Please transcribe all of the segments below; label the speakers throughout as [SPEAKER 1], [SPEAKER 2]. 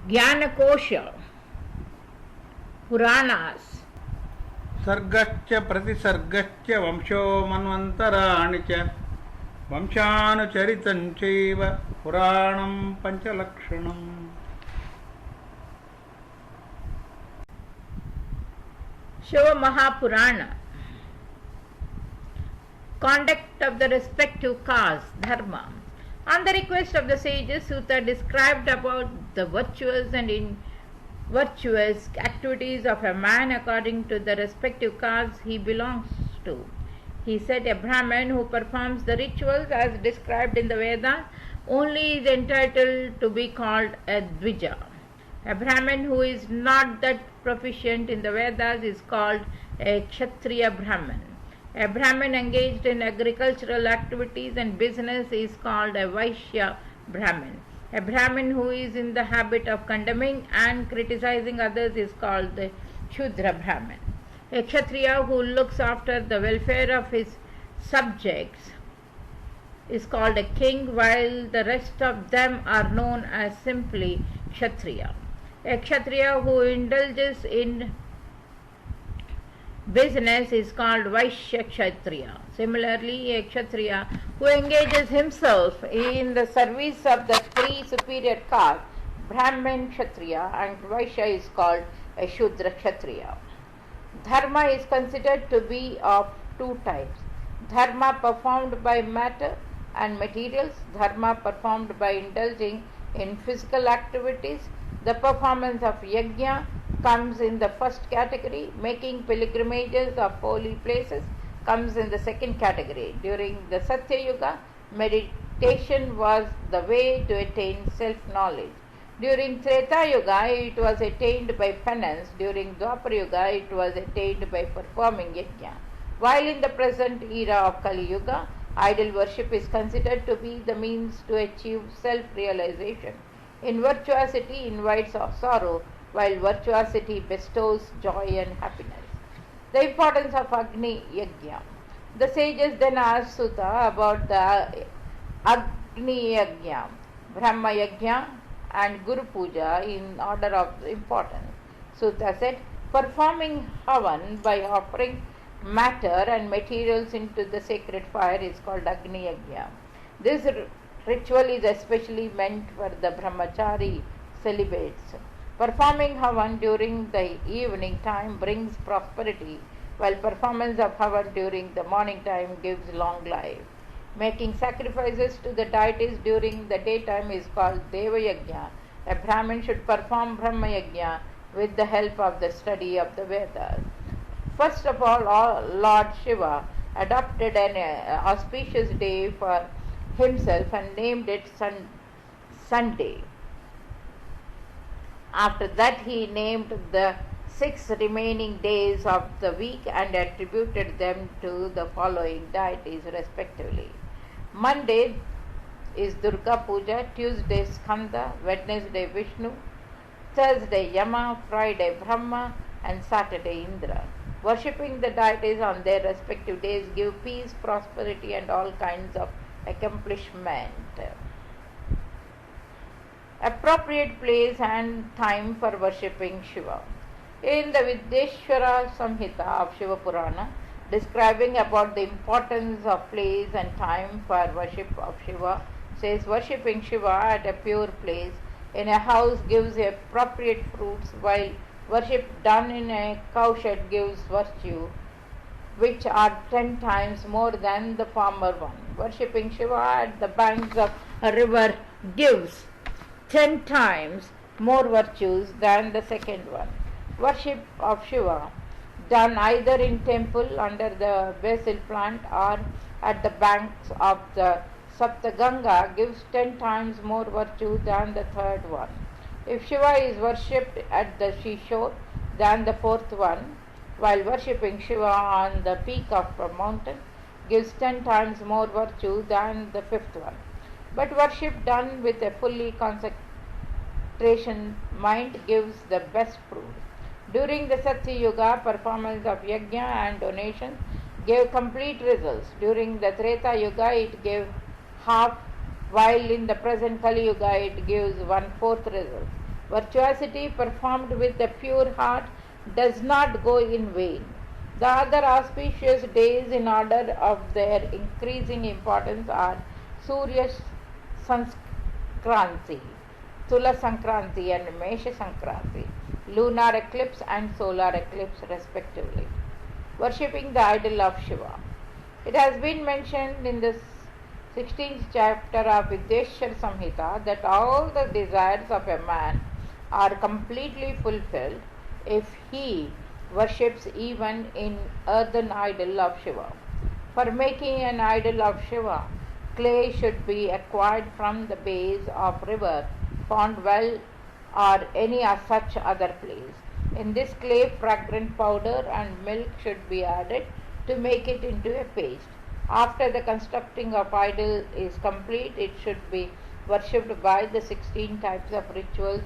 [SPEAKER 1] Jnanakosha, Puranas,
[SPEAKER 2] सर्गश्च प्रतिसर्गश्च वंशो मन्वन्तराणि च वंशानुचरितं चैव पुराणं पञ्चलक्षणम्.
[SPEAKER 1] Shiva Mahapurana. Conduct of the respective castes, dharma. On the request of the sages, Sutta described about the virtuous and virtuous activities of a man according to the respective caste he belongs to. He said a Brahman who performs the rituals as described in the Vedas only is entitled to be called a Dvija. A Brahman who is not that proficient in the Vedas is called a Kshatriya Brahman. A Brahman engaged in agricultural activities and business is called a Vaishya Brahman. A Brahmin who is in the habit of condemning and criticizing others is called the Shudra Brahman. A Kshatriya who looks after the welfare of his subjects is called a king, while the rest of them are known as simply Kshatriya. A Kshatriya who indulges in business is called Vaishya Kshatriya. Similarly, a Kshatriya who engages himself in the service of the three superior castes, Brahman, Kshatriya and Vaishya, is called a Shudra Kshatriya. Dharma is considered to be of two types: dharma performed by matter and materials, dharma performed by indulging in physical activities. The performance of yajna comes in the first category. Making pilgrimages of holy places comes in the second category. During the Satya Yuga, meditation was the way to attain self-knowledge. During Treta Yuga, it was attained by penance. During Dwapara Yuga, it was attained by performing yajna. While in the present era of Kali Yuga, idol worship is considered to be the means to achieve self-realization. In virtuosity invites sorrow, while virtuosity bestows joy and happiness. The importance of Agni Yajna. The sages then asked Sutta about the Agni Yajna, Brahma Yajna and Guru Puja in order of importance. Sutta said, performing Havan by offering matter and materials into the sacred fire is called Agni Yajna. This ritual is especially meant for the brahmachari celibates. Performing Havan during the evening time brings prosperity, while performance of Havan during the morning time gives long life. Making sacrifices to the deities during the daytime is called Deva Yajna. A Brahmin should perform Brahma Yajna with the help of the study of the Vedas. First of all, Lord Shiva adopted an auspicious day for himself and named it Sunday. After that, he named the 6 remaining days of the week and attributed them to the following deities respectively. Monday is Durga Puja, Tuesday Skanda, Wednesday Vishnu, Thursday Yama, Friday Brahma and Saturday Indra. Worshipping the deities on their respective days give peace, prosperity and all kinds of accomplishment. Appropriate place and time for worshipping Shiva. In the Vidyeshwar Samhita of Shiva Purana, describing about the importance of place and time for worship of Shiva, says worshipping Shiva at a pure place in a house gives appropriate fruits, while worship done in a cowshed gives virtue, which are 10 times more than the former one. Worshipping Shiva at the banks of a river gives 10 times more virtues than the second one. Worship of Shiva done either in temple under the basil plant or at the banks of the Saptaganga gives 10 times more virtue than the third one. If Shiva is worshipped at the seashore than the fourth one, while worshipping Shiva on the peak of a mountain gives 10 times more virtue than the fifth one. But worship done with a fully concentration mind gives the best fruit. During the Satya Yuga, performance of yajna and donations gave complete results. During the Treta Yuga, it gave half, while in the present Kali Yuga, it gives 1/4 results. Virtuosity performed with a pure heart does not go in vain. The other auspicious days in order of their increasing importance are Surya Sankranti, Tula Sankranti and Mesha Sankranti, lunar eclipse and solar eclipse respectively. Worshipping the idol of Shiva. It has been mentioned in the 16th chapter of Vidyeshwar Samhita that all the desires of a man are completely fulfilled if he worships even in earthen idol of Shiva. For making an idol of Shiva, clay should be acquired from the base of river, pond, well, or any such other place. In this clay, fragrant powder and milk should be added to make it into a paste. After the constructing of idol is complete, it should be worshipped by the 16 types of rituals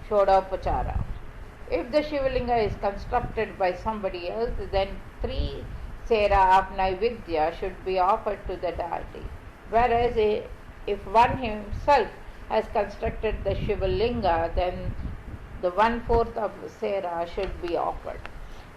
[SPEAKER 1] Shodopachara. If the Shivalinga is constructed by somebody else, then 3 sera of Naivedya should be offered to the deity. Whereas if one himself has constructed the Shivalinga, then the 1/4 of sera should be offered.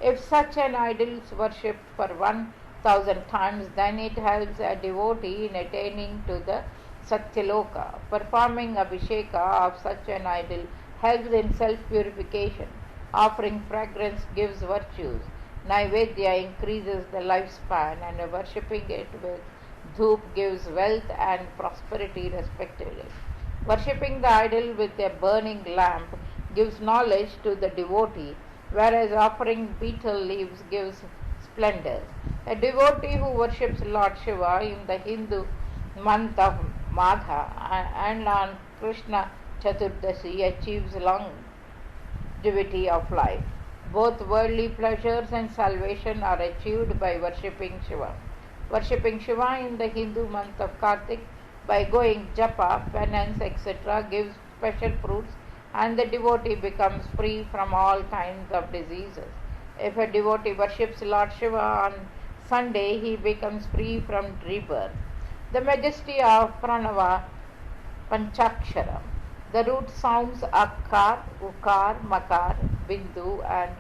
[SPEAKER 1] If such an idol is worshipped for 1000 times, then it helps a devotee in attaining to the Satyaloka. Performing Abhisheka of such an idol helps in self-purification. Offering fragrance gives virtues. Naivedya increases the lifespan, and worshipping it with dhoop gives wealth and prosperity respectively. Worshipping the idol with a burning lamp gives knowledge to the devotee, whereas offering betel leaves gives splendor. A devotee who worships Lord Shiva in the Hindu month of Magha and on Krishna Chaturdasi achieves longevity of life. Both worldly pleasures and salvation are achieved by worshipping Shiva. Worshipping Shiva in the Hindu month of Kartik by going japa, penance, etc. gives special fruits, and the devotee becomes free from all kinds of diseases. If a devotee worships Lord Shiva on Sunday, he becomes free from rebirth. The majesty of Pranava Panchakshara. The root sounds Akkar, Ukar, Makar, Bindu and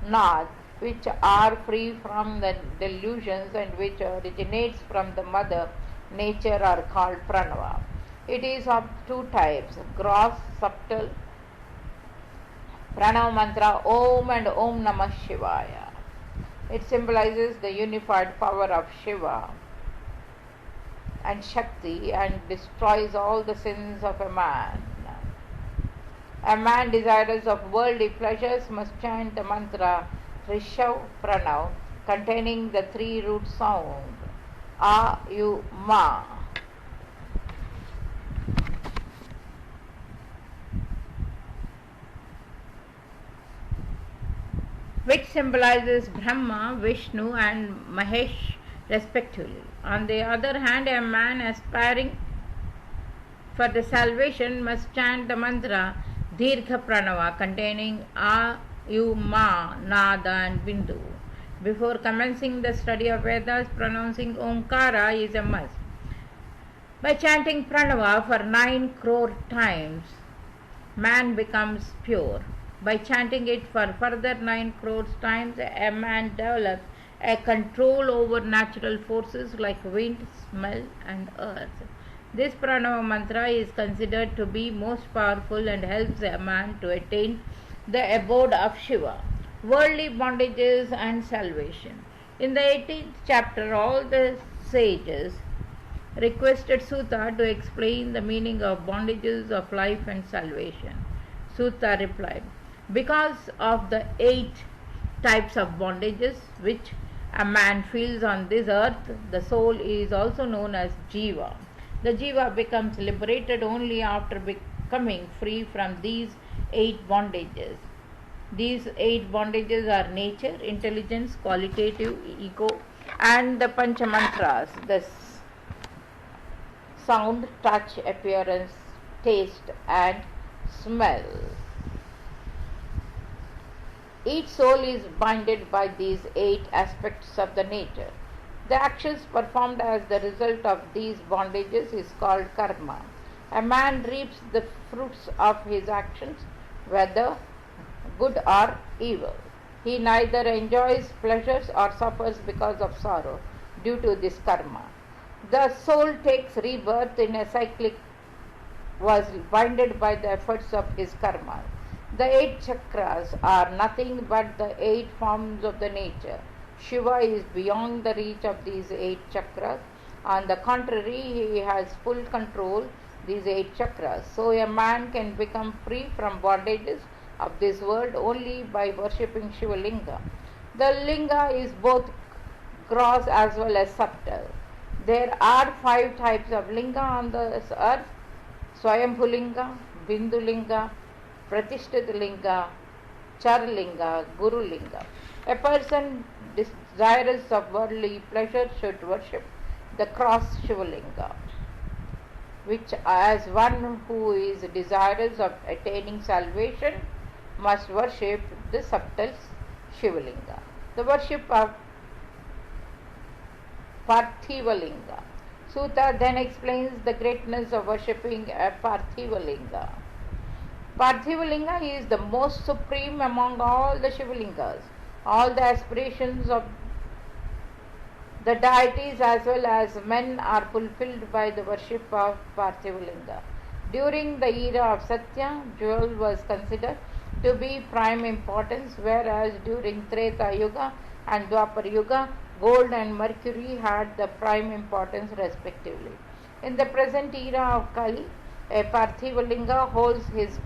[SPEAKER 1] Nad, which are free from the delusions and which originates from the mother nature, are called Pranava. It is of 2 types, gross, subtle. Pranava mantra Om and Om Namah Shivaya. It symbolizes the unified power of Shiva and Shakti and destroys all the sins of a man. A man desirous of worldly pleasures must chant the mantra Rishav Pranav containing the 3 root sound A, U, Ma. Which symbolizes Brahma, Vishnu and Mahesh respectively. On the other hand, a man aspiring for the salvation must chant the mantra Dirgha Pranava containing A, U, Ma, Nada and Bindu. Before commencing the study of Vedas, pronouncing Omkara is a must. By chanting Pranava for 9 crore times, man becomes pure. By chanting it for further 9 crore times, a man develops a control over natural forces like wind, smell and earth. This Pranava mantra is considered to be most powerful and helps a man to attain the abode of Shiva. Worldly bondages and salvation. In the 18th chapter, all the sages requested Sutta to explain the meaning of bondages of life and salvation. Sutta replied, because of the 8 types of bondages which a man feels on this earth, the soul is also known as Jiva. The Jiva becomes liberated only after becoming free from these 8 bondages. These 8 bondages are nature, intelligence, qualitative, ego, and the Panchamantras, the sound, touch, appearance, taste, and smell. Each soul is binded by these 8 aspects of the nature. The actions performed as the result of these bondages is called karma. A man reaps the fruits of his actions. whether good or evil. He neither enjoys pleasures or suffers because of sorrow due to this karma. The soul takes rebirth in a cyclic was binded by the efforts of his karma. The 8 chakras are nothing but the 8 forms of the nature. Shiva is beyond the reach of these 8 chakras. On the contrary, he has full control these 8 chakras. So a man can become free from bondages of this world only by worshipping Shiva Linga. The Linga is both gross as well as subtle. There are 5 types of Linga on this earth: Swayambhu Linga, Bindu Linga, Pratishtita Linga, Char Linga, Guru Linga. A person desirous of worldly pleasure should worship the cross Shiva Linga, which as one who is desirous of attaining salvation must worship the subtle Shiva Linga. The worship of Parthiva Linga. Sutta then explains the greatness of worshipping a Parthiva Linga. Parthiva Linga is the most supreme among all the Shiva Lingas. All the aspirations of the deities as well as men are fulfilled by the worship of Parthiva Linga. During the era of Satya, jewel was considered to be prime importance, whereas during Treta Yuga and Dwapar Yuga, gold and mercury had the prime importance respectively. In the present era of Kali, a Parthiva Linga holds this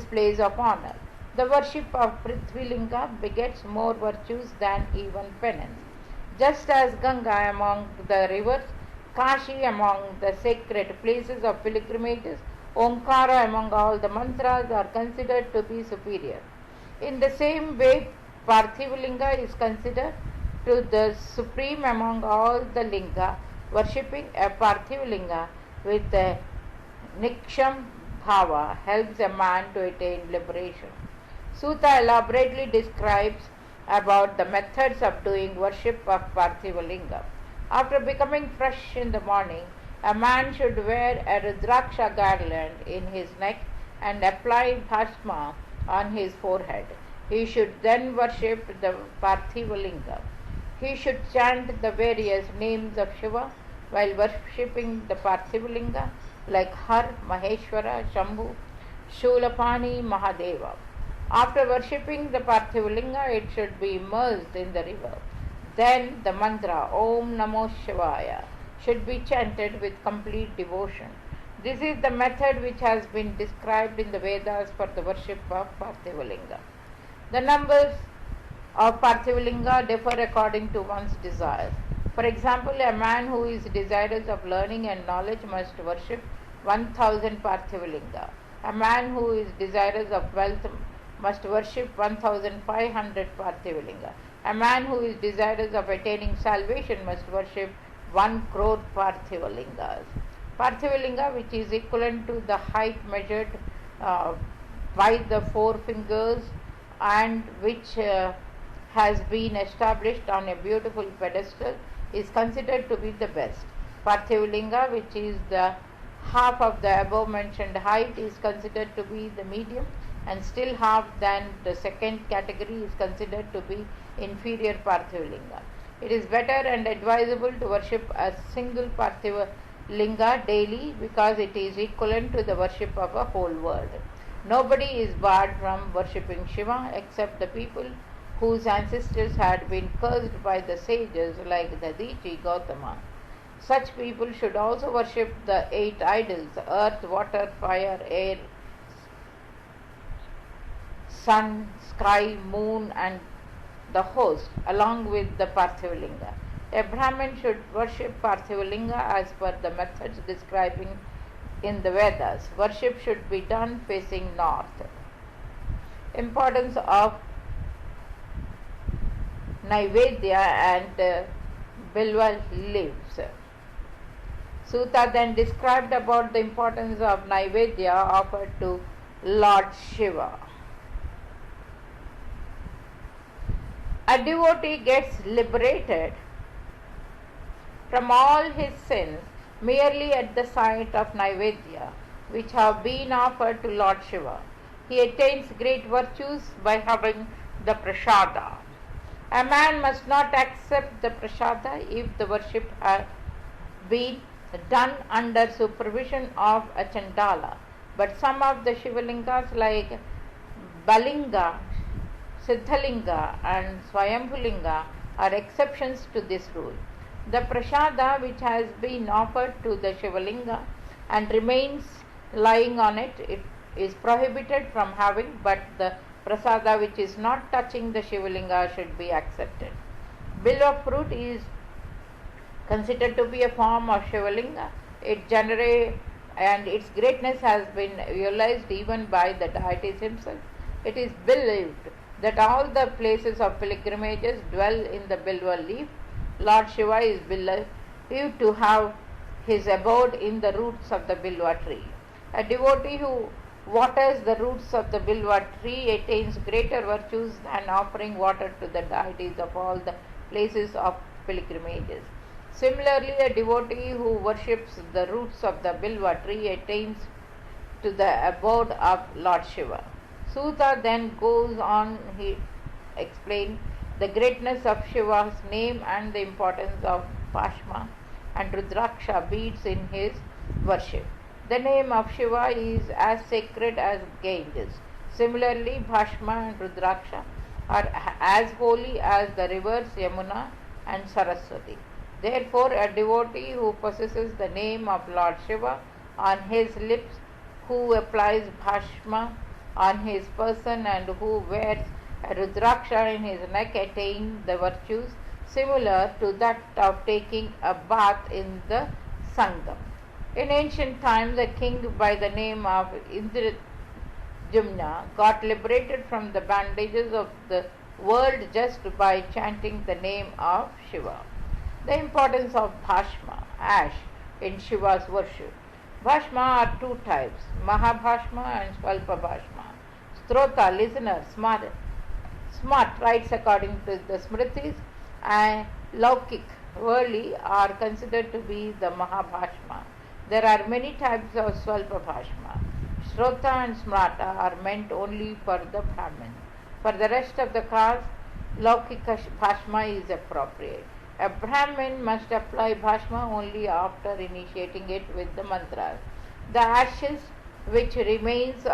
[SPEAKER 1] place of honor. The worship of Prithvi Linga begets more virtues than even penance. Just as Ganga among the rivers, Kashi among the sacred places of pilgrimages, Omkara among all the mantras are considered to be superior. In the same way, Parthiva Linga is considered to the supreme among all the linga. Worshipping a Parthiva Linga with a Niksham Bhava helps a man to attain liberation. Sutta elaborately describes about the methods of doing worship of Parthiva Linga. After becoming fresh in the morning, a man should wear a Rudraksha garland in his neck and apply bhasma on his forehead. He should then worship the Parthiva Linga. He should chant the various names of Shiva while worshipping the Parthiva Linga, like Har, Maheshwara, Shambhu, Shulapani, Mahadeva. After worshipping the Parthiva Linga, it should be immersed in the river. Then the mantra Om Namo Shivaya should be chanted with complete devotion. This is the method which has been described in the Vedas for the worship of Parthiva Linga. The numbers of Parthiva Linga differ according to one's desires. For example, a man who is desirous of learning and knowledge must worship 1000 Parthiva Linga. A man who is desirous of wealth must worship 1500 Parthiva Linga. A man who is desirous of attaining salvation must worship 1 crore Parthiva Lingas. Parthiva Linga, which is equivalent to the height measured by the 4 fingers and which has been established on a beautiful pedestal, is considered to be the best. Parthiva Linga, which is the half of the above mentioned height, is considered to be the medium, and still half than the second category is considered to be inferior Parthiva Linga. It is better and advisable to worship a single Parthiva Linga daily because it is equivalent to the worship of a whole world. Nobody is barred from worshipping Shiva except the people whose ancestors had been cursed by the sages like the Dichi Gautama. Such people should also worship the 8 idols: earth, water, fire, air, sun, sky, moon, and the host, along with the Parthiva Linga. A Brahmin should worship Parthiva Linga as per the methods described in the Vedas. Worship should be done facing north. Importance of Naivedya and Bilwa leaves. Sutta then described about the importance of Naivedya offered to Lord Shiva. A devotee gets liberated from all his sins merely at the sight of Naivedya, which have been offered to Lord Shiva. he attains great virtues by having the prasada. A man must not accept the prasada if the worship has been done under supervision of a Chandala. But some of the Shivalingas like Balinga, Siddhalinga and Swayambhulinga are exceptions to this rule. The prasada which has been offered to the Shivalinga and remains lying on it, it is prohibited from having, but the prasada which is not touching the Shivalinga should be accepted. Bilva fruit is considered to be a form of Shivalinga. It generates and its greatness has been realized even by the deities himself. It is believed that all the places of pilgrimages dwell in the Bilva leaf. Lord Shiva is believed to have his abode in the roots of the Bilva tree. A devotee who waters the roots of the Bilva tree attains greater virtues than offering water to the deities of all the places of pilgrimages. Similarly, a devotee who worships the roots of the Bilva tree attains to the abode of Lord Shiva. Suta then goes on, he explains the greatness of Shiva's name and the importance of Bhashma and Rudraksha beads in his worship. The name of Shiva is as sacred as Ganges. Similarly, Bhashma and Rudraksha are as holy as the rivers Yamuna and Saraswati. Therefore, a devotee who possesses the name of Lord Shiva on his lips, who applies Bhashma on his person and who wears a Rudraksha in his neck attain the virtues similar to that of taking a bath in the Sangam. In ancient times, a king by the name of Indrajumna got liberated from the bandages of the world just by chanting the name of Shiva. The importance of Bhashma, ash, in Shiva's worship. Bhashma are two types, Mahabhashma and Svalpa Bhashma. Strota, listener, smart writes according to the Smritis, and Laukik, worldly, are considered to be the Mahabhashma. There are many types of Svalpa Bhashma. Shrota and Smrata are meant only for the Brahmin. For the rest of the caste, Laukika Bhashma is appropriate. A Brahmin must apply Bhashma only after initiating it with the mantras. The ashes which remains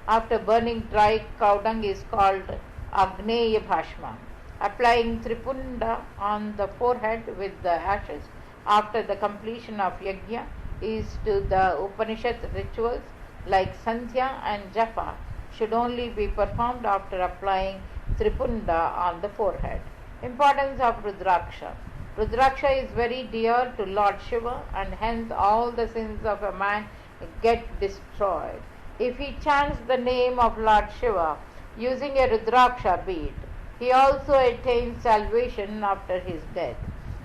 [SPEAKER 1] after burning dry cow dung is called Agneya Bhashma. Applying Tripunda on the forehead with the ashes after the completion of Yajna is to the Upanishad rituals like Sandhya and Japa should only be performed after applying Tripunda on the forehead. Importance of Rudraksha. Rudraksha is very dear to Lord Shiva and hence all the sins of a man get destroyed. If he chants the name of Lord Shiva using a Rudraksha bead, he also attains salvation after his death.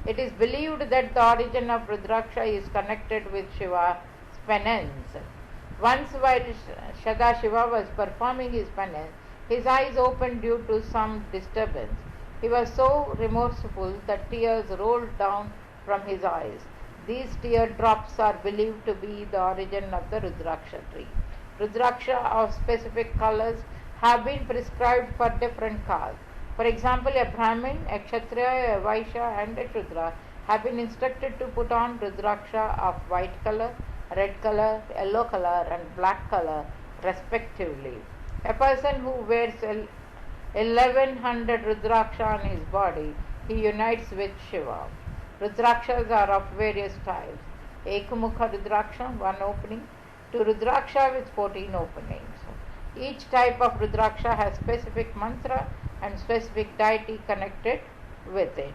[SPEAKER 1] It is believed that the origin of Rudraksha is connected with Shiva's penance. Once while Sadashiva was performing his penance, his eyes opened due to some disturbance. He was so remorseful that tears rolled down from his eyes. These teardrops are believed to be the origin of the Rudraksha tree. Rudraksha of specific colors have been prescribed for different castes. For example, a Brahmin, a Kshatriya, a Vaishya and a Shudra have been instructed to put on Rudraksha of white color, red color, yellow color and black color respectively. A person who wears 1100 Rudraksha on his body, he unites with Shiva. Rudrakshas are of various types. Ekamukha Rudraksha, one opening, to Rudraksha with 14 openings. Each type of Rudraksha has specific mantra and specific deity connected with it.